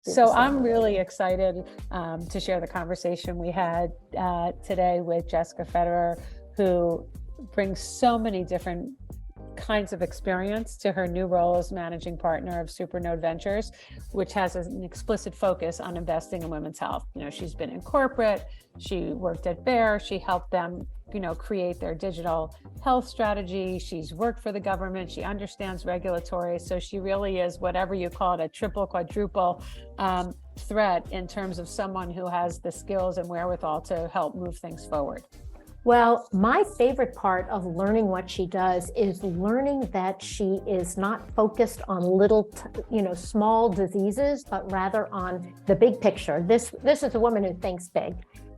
So I'm really excited to share the conversation we had today with Jessica Federer, who brings so many different kinds of experience to her new role as managing partner of Supernode Ventures, which has an explicit focus on investing in women's health. You know, she's been in corporate, she worked at Bayer, she helped them, create their digital health strategy. She's worked for the government, she understands regulatory. So she really is, whatever you call it, a triple, quadruple threat in terms of someone who has the skills and wherewithal to help move things forward. Well, my favorite part of learning what she does is learning that she is not focused on little, small diseases, but rather on the big picture. This is a woman who thinks big.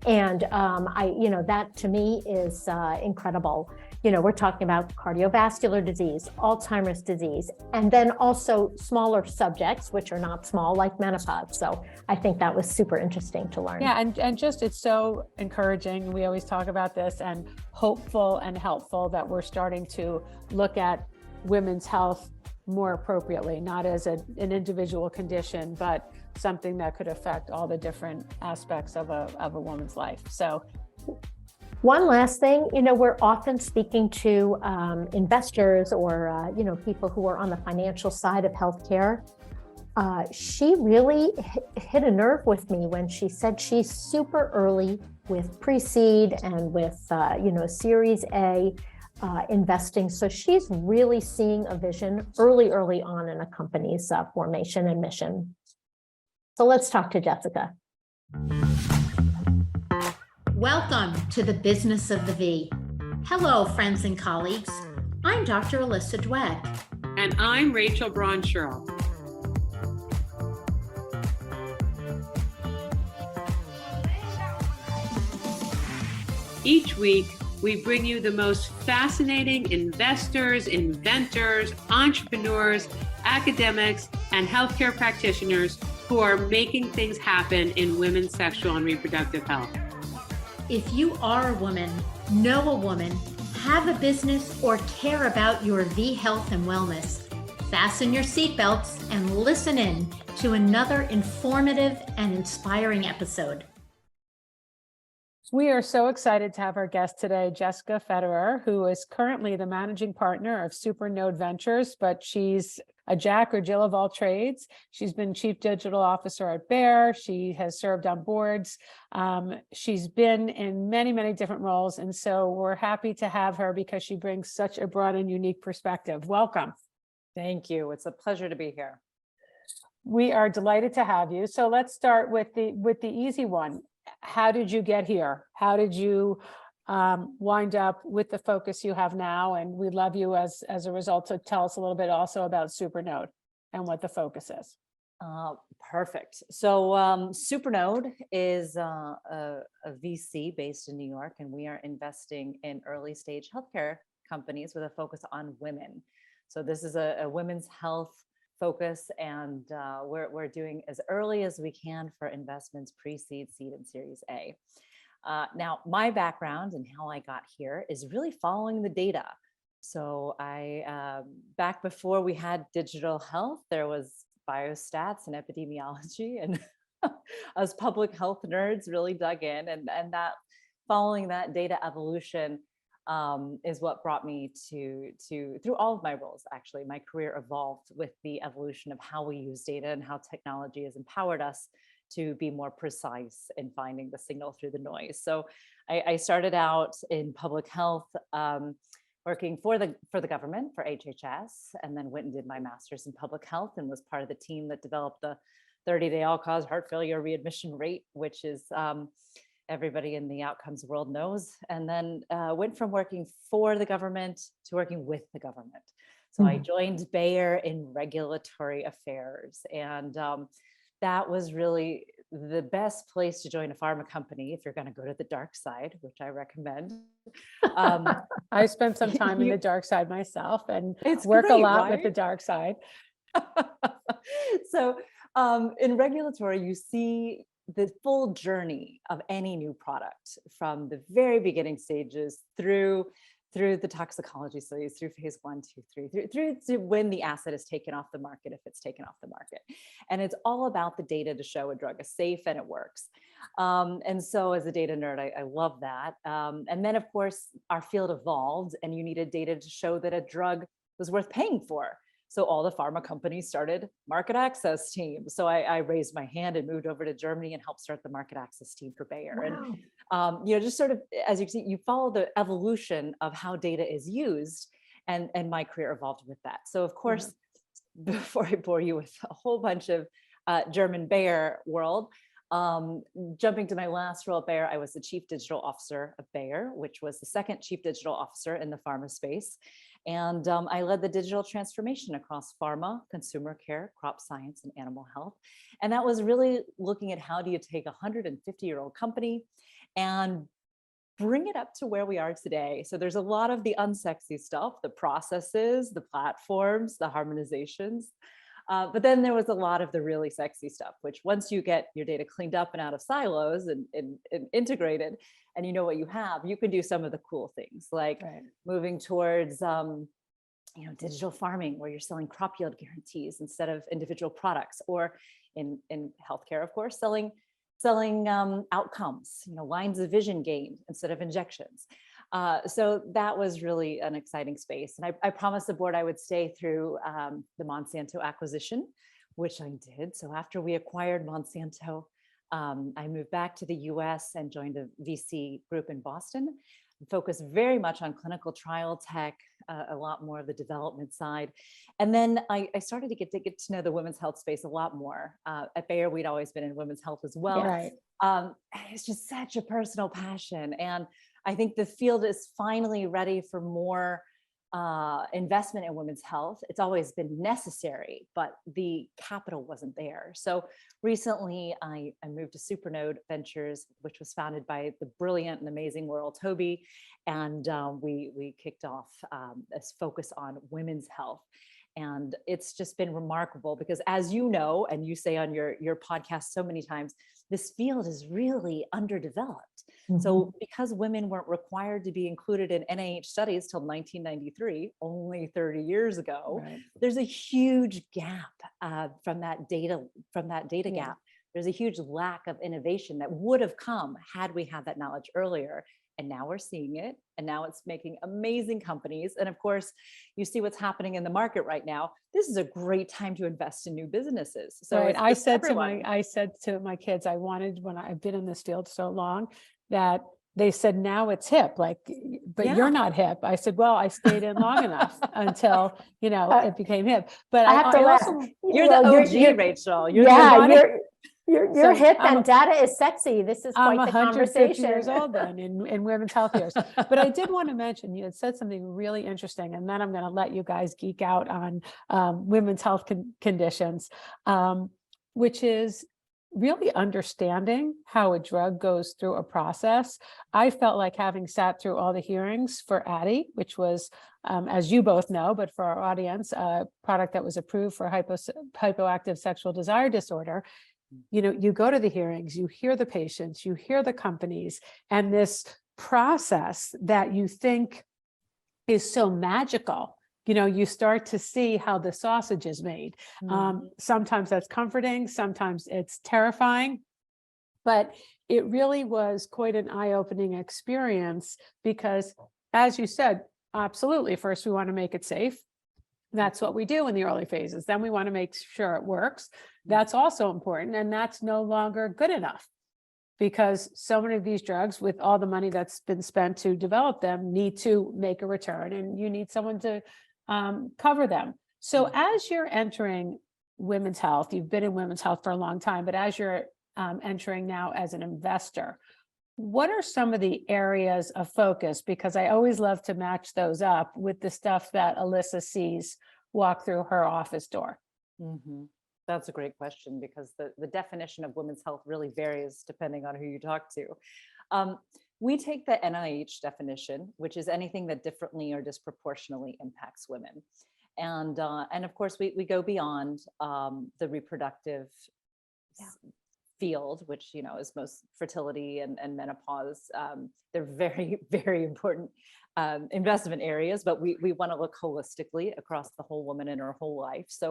And that to me is incredible. We're talking about cardiovascular disease, Alzheimer's disease, and then also smaller subjects, which are not small, like menopause. So I think that was super interesting to learn. Yeah, and just it's so encouraging. We always talk about this, and hopeful and helpful that we're starting to look at women's health more appropriately, not as an individual condition, but something that could affect all the different aspects of a woman's life. So one last thing, we're often speaking to investors or, people who are on the financial side of healthcare. She really hit a nerve with me when she said she's super early with pre-seed and with, Series A investing. So she's really seeing a vision early on in a company's formation and mission. So let's talk to Jessica. Welcome to the Business of the V. Hello, friends and colleagues. I'm Dr. Alyssa Dweck. And I'm Rachel Braun-Scherl. Each week, we bring you the most fascinating investors, inventors, entrepreneurs, academics, and healthcare practitioners who are making things happen in women's sexual and reproductive health. If you are a woman, know a woman, have a business, or care about your V health and wellness, fasten your seatbelts and listen in to another informative and inspiring episode. We are so excited to have our guest today, Jessica Federer, who is currently the managing partner of Supernode Ventures, but she's a Jack or Jill of all trades. She's been chief digital officer at Bayer. She has served on boards. She's been in many, many different roles. And so we're happy to have her because she brings such a broad and unique perspective. Welcome. Thank you. It's a pleasure to be here. We are delighted to have you. So let's start with the easy one. How did you get here? How did you wind up with the focus you have now? And we love you as a result to tell us a little bit also about Supernode and what the focus is. Perfect. So Supernode is a VC based in New York, and we are investing in early stage healthcare companies with a focus on women. So this is a women's health focus, and we're doing as early as we can for investments pre-seed, seed, and Series A. Now, my background and how I got here is really following the data. So I, back before we had digital health, there was biostats and epidemiology, and us public health nerds really dug in, and that following that data evolution is what brought me to through all of my roles. Actually, my career evolved with the evolution of how we use data and how technology has empowered us to be more precise in finding the signal through the noise. So I started out in public health, working for the government, for HHS, and then went and did my master's in public health and was part of the team that developed the 30-day all-cause heart failure readmission rate, which is everybody in the outcomes world knows, and then went from working for the government to working with the government. So I joined Bayer in regulatory affairs, and that was really the best place to join a pharma company if you're going to go to the dark side, which I recommend. I spent some time in the dark side myself and it's work great, a lot right? with the dark side. So in regulatory, you see the full journey of any new product from the very beginning stages through through the toxicology studies, through phase 1, 2, 3, through to when the asset is taken off the market, if it's taken off the market. And it's all about the data to show a drug is safe and it works. And so as a data nerd, I love that. And then of course, our field evolved and you needed data to show that a drug was worth paying for. So all the pharma companies started market access teams. So I raised my hand and moved over to Germany and helped start the market access team for Bayer. Wow. And just sort of, as you see, you follow the evolution of how data is used, and my career evolved with that. So of course, before I bore you with a whole bunch of German Bayer world, jumping to my last role at Bayer, I was the chief digital officer of Bayer, which was the second chief digital officer in the pharma space. And I led the digital transformation across pharma, consumer care, crop science, and animal health. And that was really looking at how do you take a 150-year-old company and bring it up to where we are today. So there's a lot of the unsexy stuff, the processes, the platforms, the harmonizations. But then there was a lot of the really sexy stuff, which once you get your data cleaned up and out of silos and integrated, and you know what you have, you can do some of the cool things like moving towards digital farming, where you're selling crop yield guarantees instead of individual products, or in healthcare, of course, selling outcomes, lines of vision gained instead of injections. So that was really an exciting space. And I promised the board I would stay through the Monsanto acquisition, which I did. So after we acquired Monsanto, I moved back to the US and joined a VC group in Boston, focused very much on clinical trial tech, a lot more of the development side. And then I started to get to know the women's health space a lot more. At Bayer, we'd always been in women's health as well. Right. It's just such a personal passion. And I think the field is finally ready for more investment in women's health. It's always been necessary, but the capital wasn't there. So recently I moved to Supernode Ventures, which was founded by the brilliant and amazing Laurel Toby. And we kicked off this focus on women's health. And it's just been remarkable because, as you know, and you say on your podcast so many times, this field is really underdeveloped. So because women weren't required to be included in NIH studies till 1993, only 30 years ago, there's a huge gap from that data gap. There's a huge lack of innovation that would have come had we had that knowledge earlier. And now we're seeing it. And now it's making amazing companies. And of course, you see what's happening in the market right now. This is a great time to invest in new businesses. So I said to my kids, I wanted, when I've been in this field so long, that they said, now it's hip, but you're not hip. I said, well, I stayed in long enough until, it became hip. But I have to laugh. You're the OG, Rachel. You're hip and data is sexy. This is quite the conversation. I'm 150 years old then in women's health years. But I did want to mention, you had said something really interesting, and then I'm going to let you guys geek out on women's health conditions, which is really understanding how a drug goes through a process. I felt like, having sat through all the hearings for Addyi, which was, as you both know, but for our audience, a product that was approved for hypoactive sexual desire disorder. You go to the hearings, you hear the patients, you hear the companies, and this process that you think is so magical, you start to see how the sausage is made. Sometimes that's comforting, sometimes it's terrifying, but it really was quite an eye-opening experience because, as you said, absolutely, first we want to make it safe. That's what we do in the early phases. Then we want to make sure it works. That's also important. And that's no longer good enough, because so many of these drugs, with all the money that's been spent to develop them, need to make a return, and you need someone to cover them. So as you're entering women's health, you've been in women's health for a long time, but as you're entering now as an investor, what are some of the areas of focus? Because I always love to match those up with the stuff that Alyssa sees walk through her office door. That's a great question, because the definition of women's health really varies depending on who you talk to. We take the NIH definition, which is anything that differently or disproportionately impacts women. And of course, we go beyond the reproductive field, which, you know, is most fertility and menopause. They're very, very important investment areas, but we want to look holistically across the whole woman in her whole life. So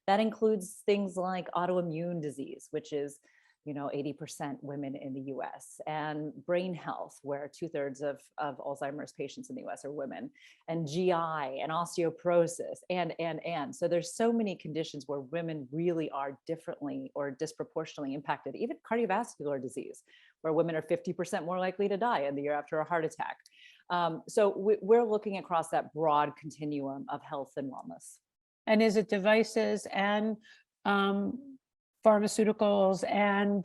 that includes things like autoimmune disease, which is, you know, 80% women in the US, and brain health, where 2/3 of Alzheimer's patients in the US are women, and GI and osteoporosis, and. So there's so many conditions where women really are differently or disproportionately impacted, even cardiovascular disease, where women are 50% more likely to die in the year after a heart attack. So we're looking across that broad continuum of health and wellness. And is it devices and pharmaceuticals and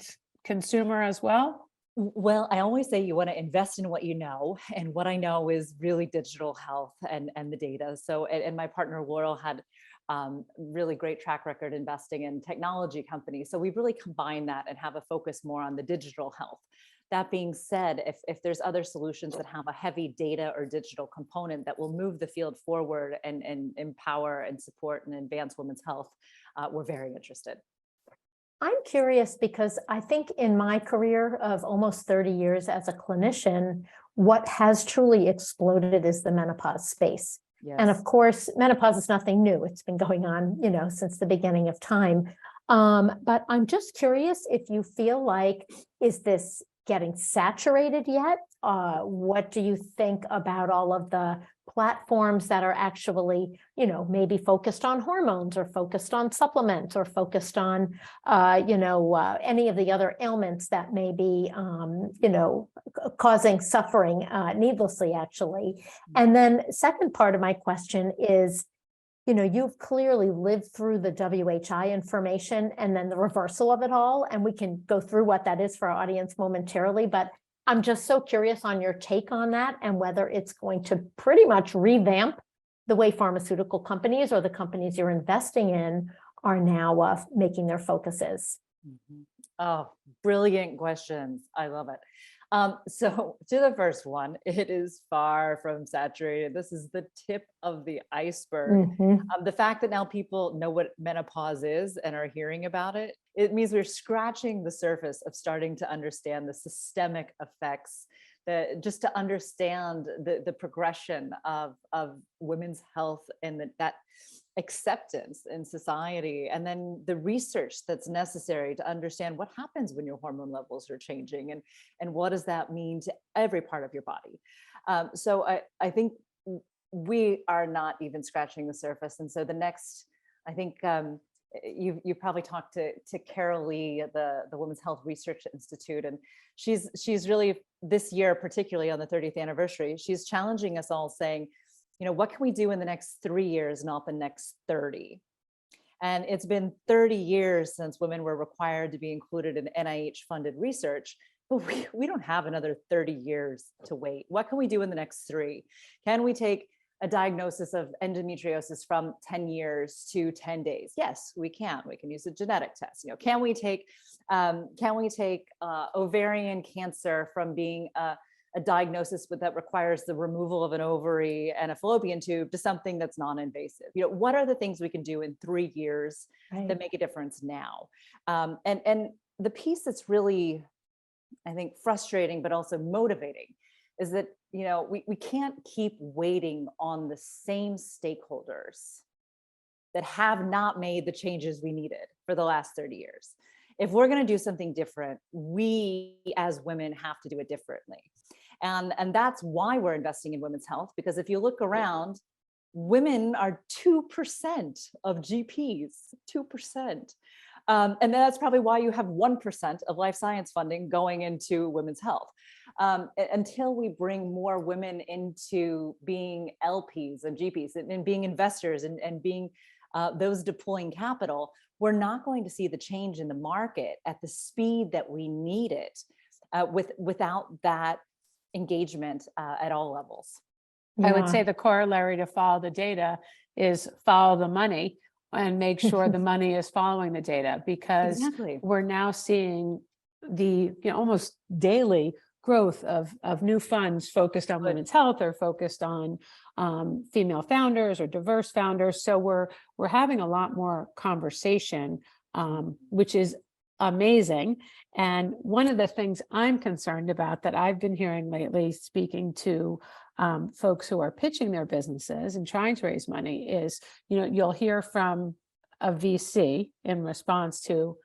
consumer as well? Well, I always say you want to invest in what you know, and what I know is really digital health and the data. So, and my partner Laurel had really great track record investing in technology companies. So we've really combined that and have a focus more on the digital health. That being said, if there's other solutions that have a heavy data or digital component that will move the field forward and empower and support and advance women's health, we're very interested. I'm curious because I think in my career of almost 30 years as a clinician, what has truly exploded is the menopause space. Yes. And of course, menopause is nothing new. It's been going on, you know, since the beginning of time. But I'm just curious if you feel like, is this getting saturated yet? What do you think about all of the platforms that are actually, you know, maybe focused on hormones or focused on supplements or focused on, any of the other ailments that may be, causing suffering needlessly, actually. And then second part of my question is, you know, you've clearly lived through the WHI information and then the reversal of it all. And we can go through what that is for our audience momentarily, but I'm just so curious on your take on that and whether it's going to pretty much revamp the way pharmaceutical companies or the companies you're investing in are now making their focuses. Mm-hmm. Oh, brilliant questions. I love it. So to the first one, it is far from saturated. This is the tip of the iceberg. Mm-hmm. The fact that now people know what menopause is and are hearing about it, it means we're scratching the surface of starting to understand the systemic effects, just to understand the progression of women's health and that acceptance in society, and then the research that's necessary to understand what happens when your hormone levels are changing, and what does that mean to every part of your body. So I think we are not even scratching the surface. And so the next, I think you probably talked to Carol Lee, the Women's Health Research Institute, and she's really, this year, particularly on the 30th anniversary, she's challenging us all, saying, you know, what can we do in the next 3 years, not the next 30? And it's been 30 years since women were required to be included in NIH-funded research, but we don't have another 30 years to wait. What can we do in the next 3? Can we take a diagnosis of endometriosis from 10 years to 10 days? Yes, we can. We can use a genetic test. You know, can we take ovarian cancer from being a diagnosis that requires the removal of an ovary and a fallopian tube to something that's non-invasive? You know, what are the things we can do in 3 years that make a difference now? And the piece that's really, I think, frustrating, but also motivating, is that, you know, we can't keep waiting on the same stakeholders that have not made the changes we needed for the last 30 years. If we're going to do something different, we as women have to do it differently. And that's why we're investing in women's health, because if you look around, women are 2% of GPs, 2%. And that's probably why you have 1% of life science funding going into women's health. Until we bring more women into being LPs and GPs and being investors and being those deploying capital, we're not going to see the change in the market at the speed that we need it without that engagement at all levels. I would say the corollary to follow the data is follow the money and make sure the money is following the data, because Exactly. we're now seeing the almost daily growth of new funds focused on women's health or focused on female founders or diverse founders. So we're having a lot more conversation, which is amazing. And one of the things I'm concerned about that I've been hearing lately, speaking to folks who are pitching their businesses and trying to raise money, is, you'll hear from a VC in response to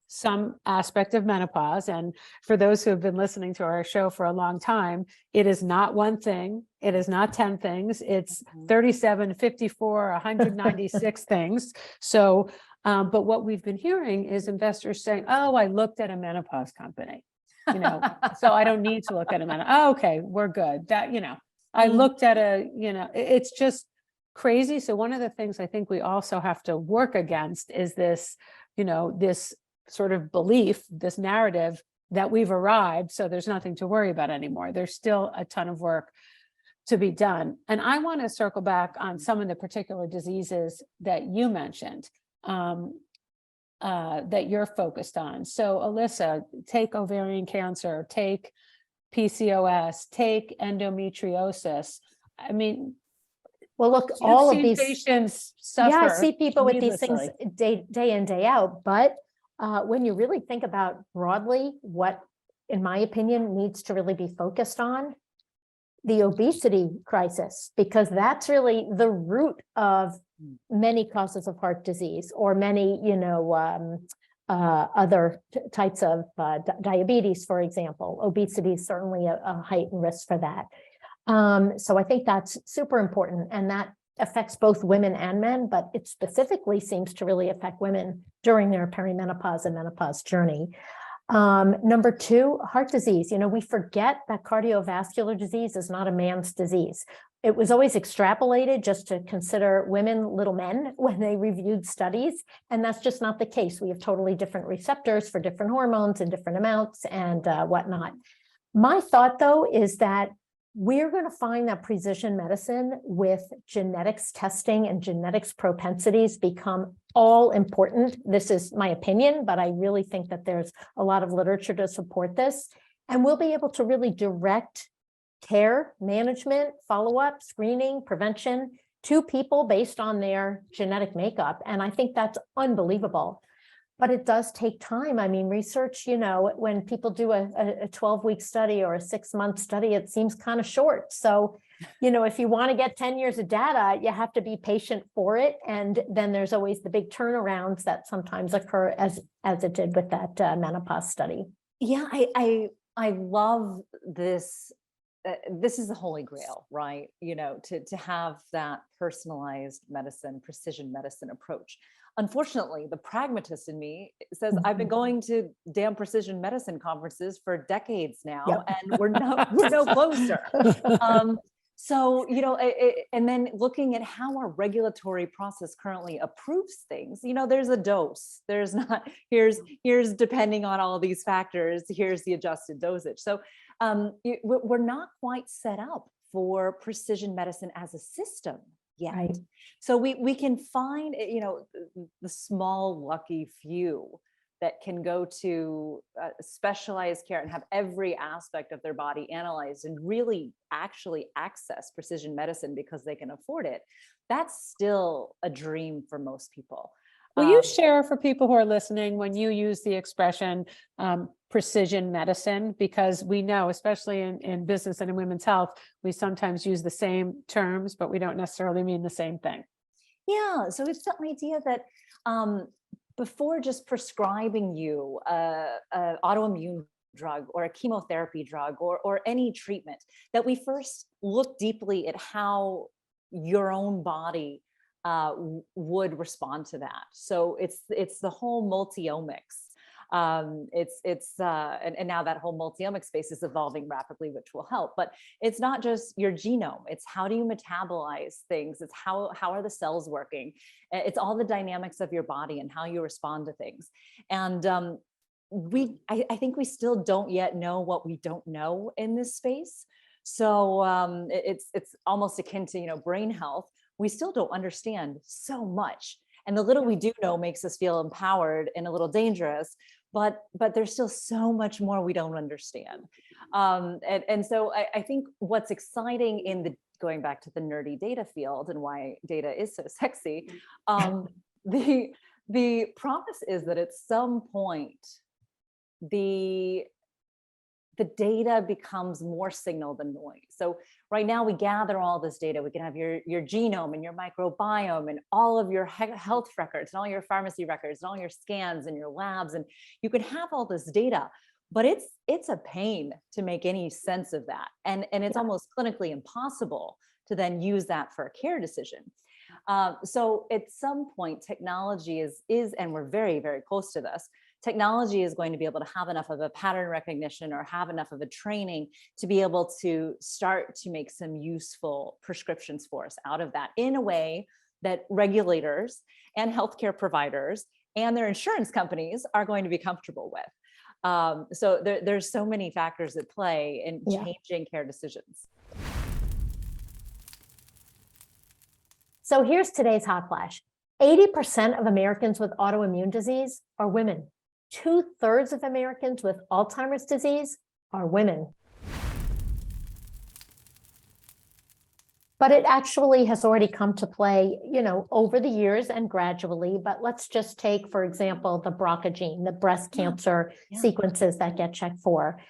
some aspect of menopause. And for those who have been listening to our show for a long time, it is not one thing. It is not 10 things. It's 37, 54, 196 things. So, but what we've been hearing is investors saying, oh, I looked at a menopause company, so I don't need to look at a menopause. Oh, okay, we're good. That, I looked at it's just crazy. So one of the things I think we also have to work against is this, this sort of belief, this narrative that we've arrived, so there's nothing to worry about anymore. There's still a ton of work to be done. And I want to circle back on some of the particular diseases that you mentioned, that you're focused on. So Alyssa, take ovarian cancer, take PCOS, take endometriosis. I mean, well, look, you've all of seen these patients suffer. Yeah, I see people with these things needlessly. day in, day out. But when you really think about broadly what, in my opinion, needs to really be focused on, the obesity crisis, because that's really the root of many causes of heart disease, or many, other types of diabetes, for example. Obesity is certainly a heightened risk for that. So I think that's super important, and that affects both women and men, but it specifically seems to really affect women during their perimenopause and menopause journey. Number two, heart disease. We forget that cardiovascular disease is not a man's disease. It was always extrapolated just to consider women little men when they reviewed studies, and that's just not the case. We have totally different receptors for different hormones and different amounts and whatnot. My thought, though, is that we're going to find that precision medicine with genetics testing and genetics propensities become all important. This is my opinion, but I really think that there's a lot of literature to support this. And we'll be able to really direct care, management, follow-up, screening, prevention to people based on their genetic makeup. And I think that's unbelievable. But it does take time. I mean, research, when people do a 12-week study or a 6-month study, it seems kind of short. So, if you want to get 10 years of data, you have to be patient for it. And then there's always the big turnarounds that sometimes occur, as it did with that menopause study. Yeah, I love this. This is the holy grail, right? To have that personalized medicine, precision medicine approach. Unfortunately, the pragmatist in me says I've been going to damn precision medicine conferences for decades now, and we're no closer. So, and then looking at how our regulatory process currently approves things, there's a dose, there's not, here's depending on all these factors, here's the adjusted dosage. So we're not quite set up for precision medicine as a system yet. Right. So we can find, the small lucky few that can go to specialized care and have every aspect of their body analyzed and really actually access precision medicine because they can afford it. That's still a dream for most people. Will you share for people who are listening when you use the expression precision medicine? Because we know, especially in business and in women's health, we sometimes use the same terms, but we don't necessarily mean the same thing. Yeah, so it's the idea that before just prescribing you an autoimmune drug or a chemotherapy drug or any treatment, that we first look deeply at how your own body would respond to that. So it's the whole multi-omics. And now that whole multi-omic space is evolving rapidly, which will help. But it's not just your genome. It's how do you metabolize things? It's how are the cells working? It's all the dynamics of your body and how you respond to things. And I think we still don't yet know what we don't know in this space. So it's almost akin to brain health. We still don't understand so much. And the little we do know makes us feel empowered and a little dangerous, but there's still so much more we don't understand. And so I think what's exciting in going back to the nerdy data field and why data is so sexy, the promise is that at some point the data becomes more signal than noise. So right now we gather all this data. We can have your genome and your microbiome and all of your health records and all your pharmacy records and all your scans and your labs. And you can have all this data, but it's a pain to make any sense of that. And it's almost clinically impossible to then use that for a care decision. So at some point, technology is, and we're very, very close to this, technology is going to be able to have enough of a pattern recognition or have enough of a training to be able to start to make some useful prescriptions for us out of that in a way that regulators and healthcare providers and their insurance companies are going to be comfortable with. So there's so many factors at play in changing care decisions. So here's today's hot flash. 80% of Americans with autoimmune disease are women. 2/3 of Americans with Alzheimer's disease are women. But it actually has already come to play, over the years and gradually. But let's just take, for example, the BRCA gene, the breast cancer sequences that get checked for.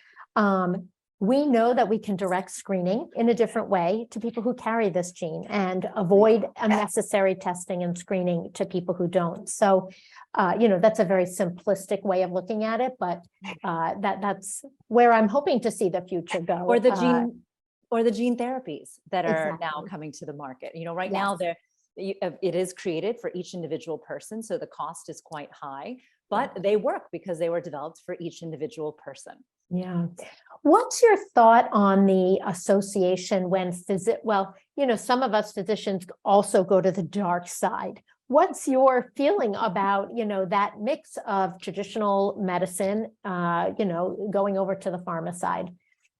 We know that we can direct screening in a different way to people who carry this gene and avoid unnecessary testing and screening to people who don't. So, that's a very simplistic way of looking at it, but that's where I'm hoping to see the future go. Or the gene therapies that are now coming to the market. Right now it is created for each individual person, so the cost is quite high, but they work because they were developed for each individual person. Yeah. What's your thought on the association when some of us physicians also go to the dark side? What's your feeling about, that mix of traditional medicine, going over to the pharma side?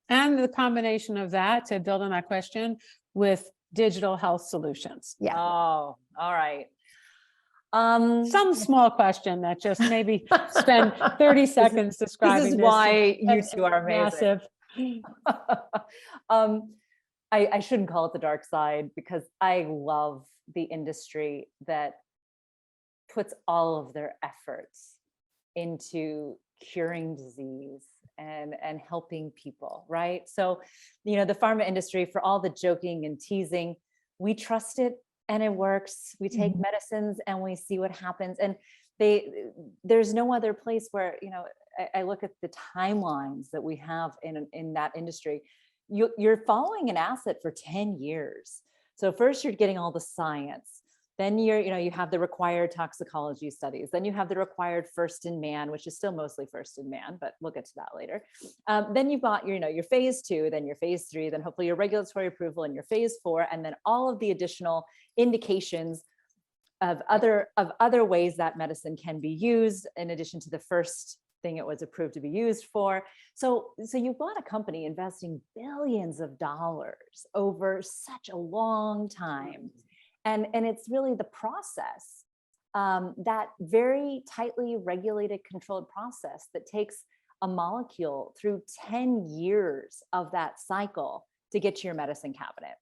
And the combination of that, to build on that question, with digital health solutions. Yeah. Oh, all right. Some small question that just maybe spend 30 seconds describing. This is why you two are amazing. Massive. I shouldn't call it the dark side because I love the industry that puts all of their efforts into curing disease and helping people, right? So, the pharma industry, for all the joking and teasing, we trust it and it works. We take medicines and we see what happens. And there's no other place where, I look at the timelines that we have in that industry. You're following an asset for 10 years. So first you're getting all the science. Then you have the required toxicology studies. Then you have the required first in man, which is still mostly first in man, but we'll get to that later. Then you've got your phase 2, then your phase 3, then hopefully your regulatory approval and your phase 4, and then all of the additional indications of other ways that medicine can be used in addition to the first thing it was approved to be used for. So you've got a company investing billions of dollars over such a long time. And it's really the process, that very tightly regulated, controlled process that takes a molecule through 10 years of that cycle to get to your medicine cabinet.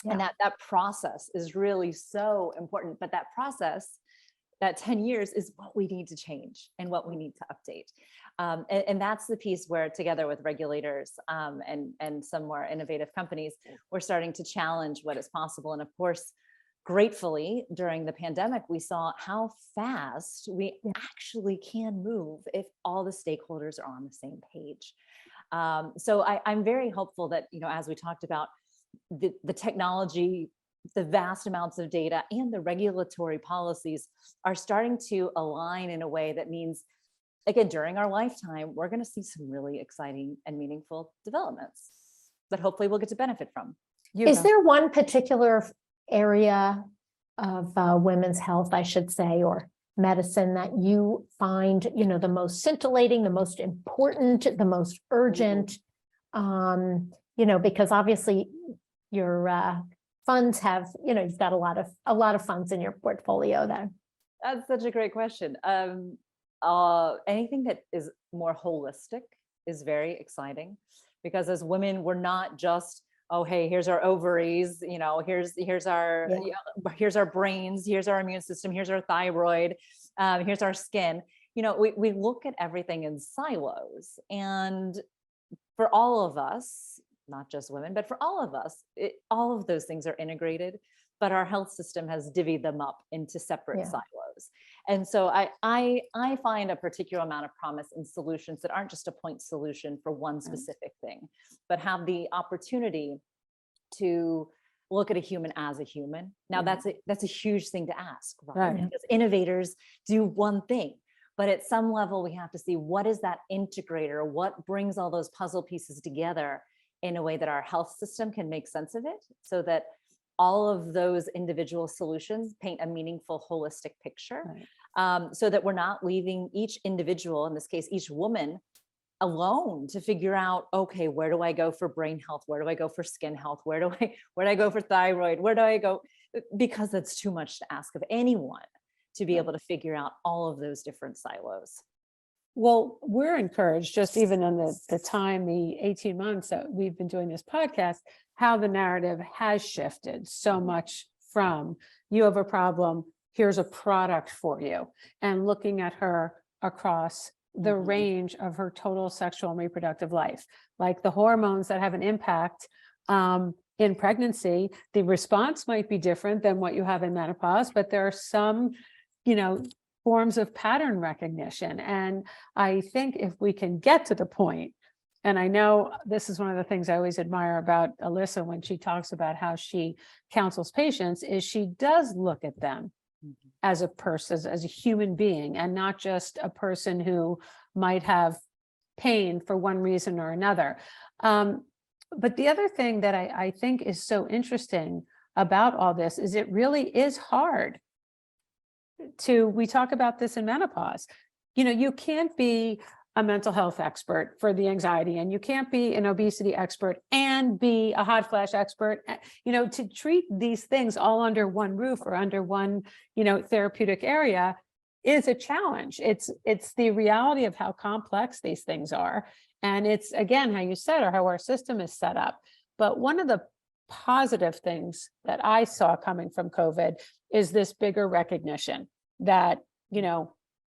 Yeah. And that process is really so important. But that process, that 10 years, is what we need to change and what we need to update. And that's the piece where, together with regulators and some more innovative companies, we're starting to challenge what is possible. And of course, gratefully, during the pandemic, we saw how fast we actually can move if all the stakeholders are on the same page. So I'm very hopeful that, as we talked about, the technology, the vast amounts of data, and the regulatory policies are starting to align in a way that means, again, during our lifetime, we're going to see some really exciting and meaningful developments that hopefully we'll get to benefit from. Is there one particular area of women's health, I should say, or medicine that you find, the most scintillating, the most important, the most urgent? Because obviously your funds have, you've got a lot of funds in your portfolio there. That's such a great question. Anything that is more holistic is very exciting, because as women, we're not just, oh, hey, here's our ovaries, here's our brains, here's our immune system, here's our thyroid, here's our skin. we look at everything in silos, and for all of us, not just women, but for all of us, all of those things are integrated, but our health system has divvied them up into separate silos. And so I find a particular amount of promise in solutions that aren't just a point solution for one specific thing, but have the opportunity to look at a human as a human. Now that's a huge thing to ask, right? Because innovators do one thing, but at some level we have to see what is that integrator, what brings all those puzzle pieces together in a way that our health system can make sense of it, so that all of those individual solutions paint a meaningful, holistic picture, so that we're not leaving each individual, in this case, each woman, alone to figure out, okay, where do I go for brain health? Where do I go for skin health? Where do I go for thyroid? Where do I go? Because that's too much to ask of anyone to be able to figure out all of those different silos. Well, we're encouraged, just even in the 18 months that we've been doing this podcast, how the narrative has shifted so much from, you have a problem, here's a product for you, and looking at her across the range of her total sexual and reproductive life, like the hormones that have an impact in pregnancy. The response might be different than what you have in menopause, but there are some, forms of pattern recognition. And I think if we can get to the point, and I know this is one of the things I always admire about Alyssa when she talks about how she counsels patients, is she does look at them as a person, as a human being, and not just a person who might have pain for one reason or another. But the other thing that I think is so interesting about all this is it really is hard we talk about this in menopause. You can't be a mental health expert for the anxiety, and you can't be an obesity expert and be a hot flash expert, to treat these things all under one roof or under one, therapeutic area is a challenge. It's the reality of how complex these things are. And it's, again, how you said, or how our system is set up. But one of the positive things that I saw coming from COVID is this bigger recognition that,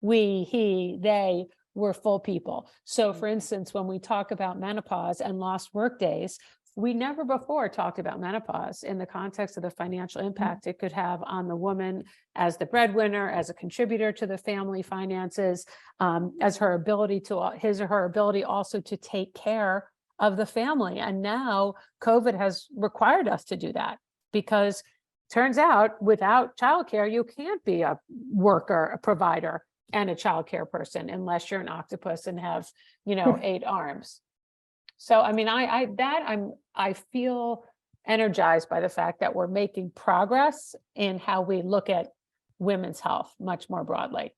they were full people. So for instance, when we talk about menopause and lost work days, we never before talked about menopause in the context of the financial impact it could have on the woman as the breadwinner, as a contributor to the family finances, as her ability his or her ability also to take care of the family. And now COVID has required us to do that, because turns out without childcare, you can't be a worker, a provider, and a childcare person unless you're an octopus and have, 8 arms. So, I mean, I feel energized by the fact that we're making progress in how we look at women's health much more broadly.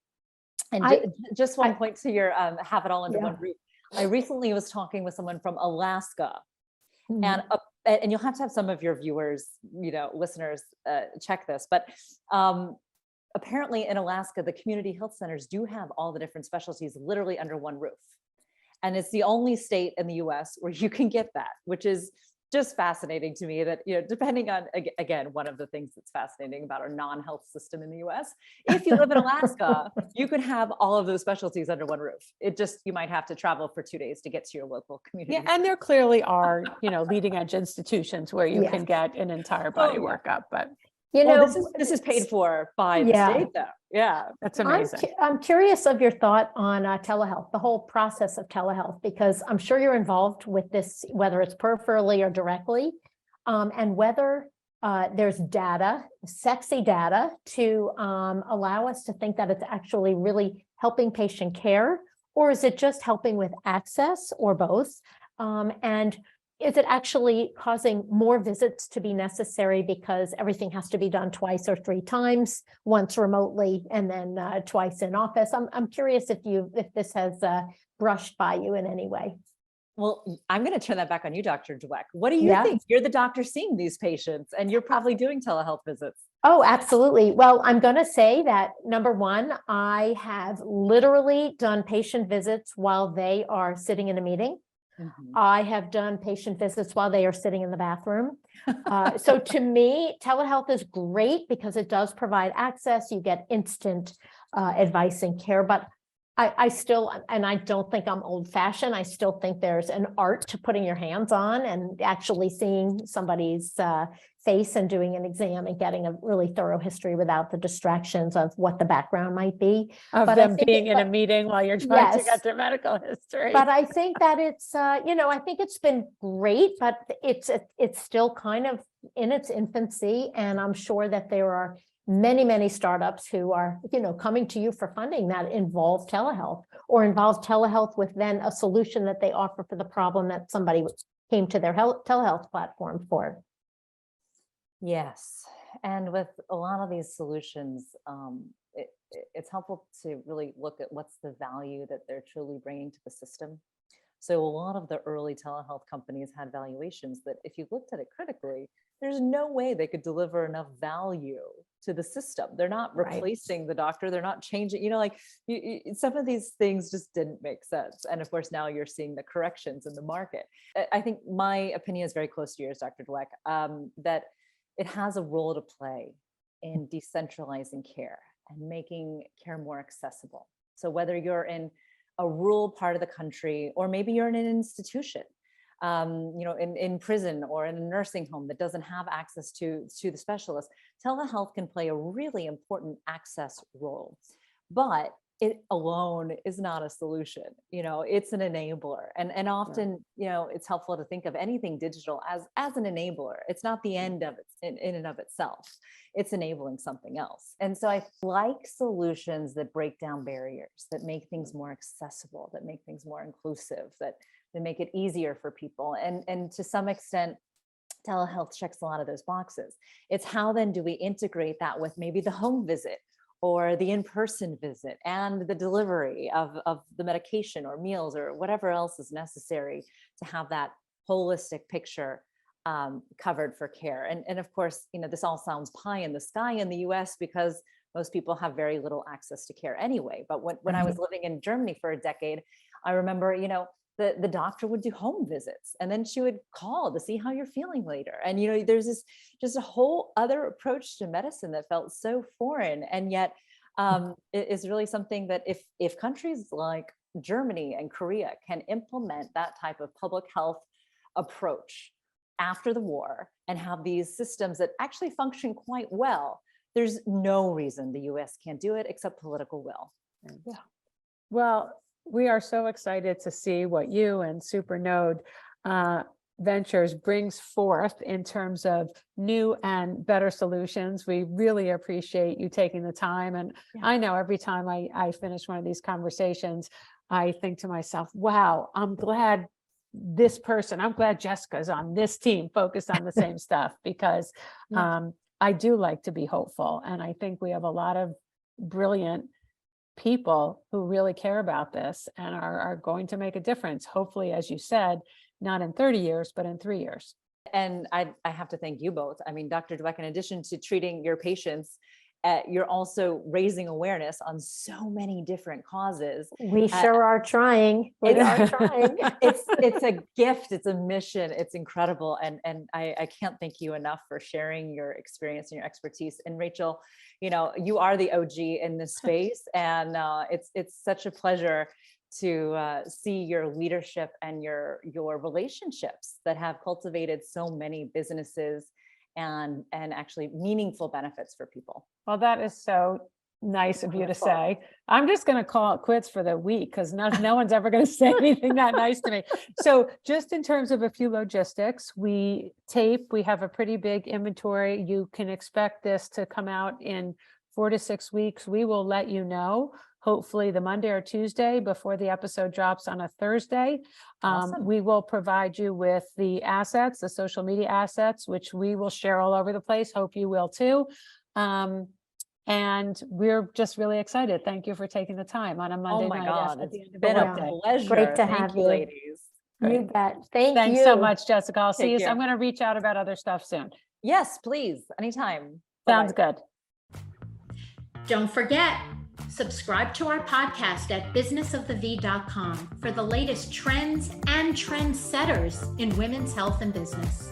And just one point to your have it all under one roof. I recently was talking with someone from Alaska, and you'll have to have some of your viewers, listeners, check this, but apparently in Alaska, the community health centers do have all the different specialties literally under one roof. And it's the only state in the US where you can get that, which is just fascinating to me, that, depending on, again, one of the things that's fascinating about our non-health system in the US, if you live in Alaska, you could have all of those specialties under one roof. You might have to travel for 2 days to get to your local community. Yeah, and there clearly are, leading edge institutions where you can get an entire body workup, but this is paid for by the state, though. Yeah, that's amazing. I'm curious of your thought on telehealth, the whole process of telehealth, because I'm sure you're involved with this, whether it's peripherally or directly, and whether there's data, sexy data, to allow us to think that it's actually really helping patient care, or is it just helping with access, or both? And is it actually causing more visits to be necessary because everything has to be done twice or 3 times, once remotely and then twice in office? I'm curious if this has brushed by you in any way. Well, I'm going to turn that back on you, Dr. Dweck. What do you think? You're the doctor seeing these patients, and you're probably doing telehealth visits. Oh, absolutely. Well, I'm going to say that, number one, I have literally done patient visits while they are sitting in a meeting. I have done patient visits while they are sitting in the bathroom. So to me, telehealth is great because it does provide access. You get instant advice and care. But I still, and I don't think I'm old fashioned. I still think there's an art to putting your hands on and actually seeing somebody's face and doing an exam and getting a really thorough history without the distractions of what the background might be. Of But I them think being in a but- meeting while you're trying to Yes. get their medical history. But I think that it's, I think it's been great, but it's still kind of in its infancy. And I'm sure that there are many, many startups who are, coming to you for funding that involve telehealth or involve telehealth with then a solution that they offer for the problem that somebody came to their telehealth platform for. Yes. And with a lot of these solutions, it's helpful to really look at what's the value that they're truly bringing to the system. So a lot of the early telehealth companies had valuations that if you looked at it critically, there's no way they could deliver enough value to the system. They're not replacing the doctor. They're not changing, some of these things just didn't make sense. And of course, now you're seeing the corrections in the market. I think my opinion is very close to yours, Dr. Dweck, that it has a role to play in decentralizing care and making care more accessible. So whether you're in a rural part of the country, or maybe you're in an institution, in prison or in a nursing home that doesn't have access to the specialist, telehealth can play a really important access role. But it alone is not a solution. It's an enabler. And often, it's helpful to think of anything digital as an enabler. It's not the end of it in and of itself. It's enabling something else. And so I like solutions that break down barriers, that make things more accessible, that make things more inclusive, that make it easier for people. And to some extent, telehealth checks a lot of those boxes. It's how then do we integrate that with maybe the home visit or the in-person visit and the delivery of the medication or meals or whatever else is necessary to have that holistic picture covered for care. And of course, this all sounds pie in the sky in the US because most people have very little access to care anyway. But when I was living in Germany for a decade, I remember, the doctor would do home visits and then she would call to see how you're feeling later. And, there's this just a whole other approach to medicine that felt so foreign. And yet it is really something that if countries like Germany and Korea can implement that type of public health approach after the war and have these systems that actually function quite well, there's no reason the US can't do it except political will. Yeah. Well, we are so excited to see what you and Supernode Ventures brings forth in terms of new and better solutions. We really appreciate you taking the time. And I know every time I finish one of these conversations, I think to myself, wow, I'm glad Jessica's on this team focused on the same stuff, because I do like to be hopeful. And I think we have a lot of brilliant people who really care about this and are going to make a difference. Hopefully, as you said, not in 30 years, but in 3 years. And I have to thank you both. I mean, Dr. Dweck, in addition to treating your patients, you're also raising awareness on so many different causes. We sure are trying. We are trying. It's a gift. It's a mission. It's incredible. And I can't thank you enough for sharing your experience and your expertise. And Rachel, you are the OG in this space. And it's such a pleasure to see your leadership and your relationships that have cultivated so many businesses and actually meaningful benefits for people. Well, that is so nice of you to say. I'm just going to call it quits for the week because no one's ever going to say anything that nice to me. So just in terms of a few logistics, we have a pretty big inventory. You can expect this to come out in 4 to 6 weeks. We will let you know, hopefully the Monday or Tuesday before the episode drops on a Thursday. Awesome. We will provide you with the assets, the social media assets, which we will share all over the place. Hope you will too. And we're just really excited. Thank you for taking the time on a Monday night. God, At the end it's of been the a workday. pleasure. Great to Thank have you, you. ladies. You bet. Thanks you so much, Jessica. I'll see Take you. care. I'm going to reach out about other stuff soon. Yes, please. Anytime. Sounds Bye-bye. good. Don't forget, subscribe to our podcast at businessofthev.com for the latest trends and trendsetters in women's health and business.